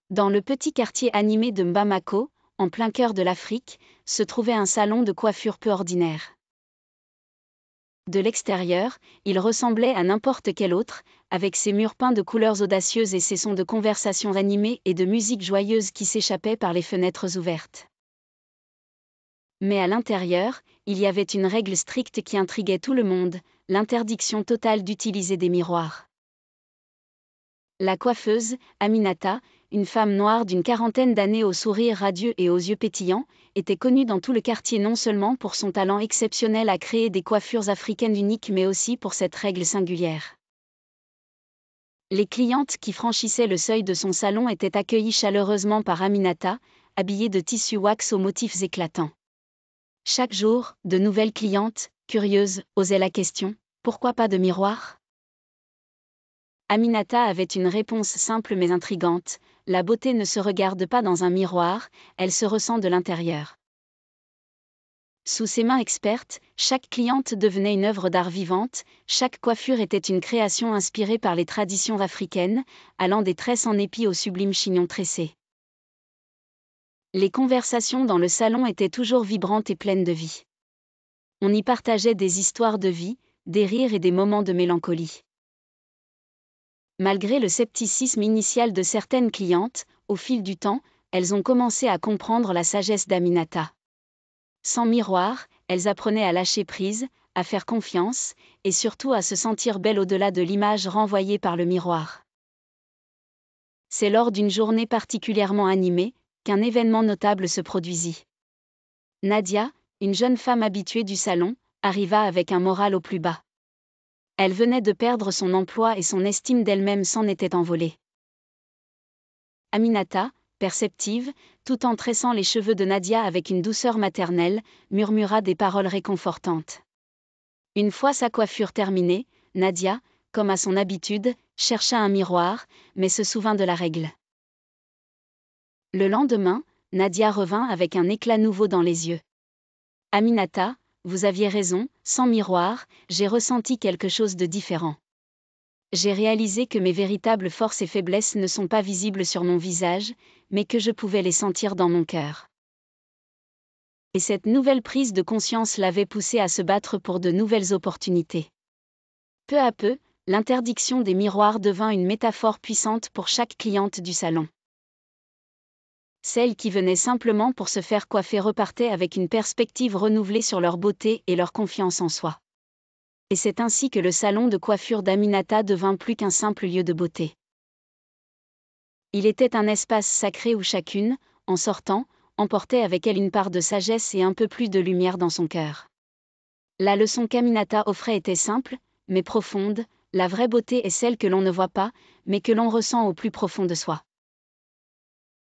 Dans le petit quartier animé de Bamako, en plein cœur de l'Afrique, se trouvait un salon de coiffure peu ordinaire. De l'extérieur, il ressemblait à n'importe quel autre, avec ses murs peints de couleurs audacieuses et ses sons de conversations animées et de musique joyeuse qui s'échappaient par les fenêtres ouvertes. Mais à l'intérieur, il y avait une règle stricte qui intriguait tout le monde, l'interdiction totale d'utiliser des miroirs. La coiffeuse, Aminata, une femme noire d'une quarantaine d'années au sourire radieux et aux yeux pétillants, était connue dans tout le quartier non seulement pour son talent exceptionnel à créer des coiffures africaines uniques mais aussi pour cette règle singulière. Les clientes qui franchissaient le seuil de son salon étaient accueillies chaleureusement par Aminata, habillée de tissu wax aux motifs éclatants. Chaque jour, de nouvelles clientes, curieuses, osaient la question « Pourquoi pas de miroir ?» Aminata avait une réponse simple mais intrigante, la beauté ne se regarde pas dans un miroir, elle se ressent de l'intérieur. Sous ses mains expertes, chaque cliente devenait une œuvre d'art vivante, chaque coiffure était une création inspirée par les traditions africaines, allant des tresses en épi au sublime chignon tressé. Les conversations dans le salon étaient toujours vibrantes et pleines de vie. On y partageait des histoires de vie, des rires et des moments de mélancolie. Malgré le scepticisme initial de certaines clientes, au fil du temps, elles ont commencé à comprendre la sagesse d'Aminata. Sans miroir, elles apprenaient à lâcher prise, à faire confiance, et surtout à se sentir belles au-delà de l'image renvoyée par le miroir. C'est lors d'une journée particulièrement animée, qu'un événement notable se produisit. Nadia, une jeune femme habituée du salon, arriva avec un moral au plus bas. Elle venait de perdre son emploi et son estime d'elle-même s'en était envolée. Aminata, perceptive, tout en tressant les cheveux de Nadia avec une douceur maternelle, murmura des paroles réconfortantes. Une fois sa coiffure terminée, Nadia, comme à son habitude, chercha un miroir, mais se souvint de la règle. Le lendemain, Nadia revint avec un éclat nouveau dans les yeux. « Aminata, vous aviez raison, sans miroir, j'ai ressenti quelque chose de différent. J'ai réalisé que mes véritables forces et faiblesses ne sont pas visibles sur mon visage, mais que je pouvais les sentir dans mon cœur. » Et cette nouvelle prise de conscience l'avait poussée à se battre pour de nouvelles opportunités. Peu à peu, l'interdiction des miroirs devint une métaphore puissante pour chaque cliente du salon. Celles qui venaient simplement pour se faire coiffer repartaient avec une perspective renouvelée sur leur beauté et leur confiance en soi. Et c'est ainsi que le salon de coiffure d'Aminata devint plus qu'un simple lieu de beauté. Il était un espace sacré où chacune, en sortant, emportait avec elle une part de sagesse et un peu plus de lumière dans son cœur. La leçon qu'Aminata offrait était simple, mais profonde, la vraie beauté est celle que l'on ne voit pas, mais que l'on ressent au plus profond de soi.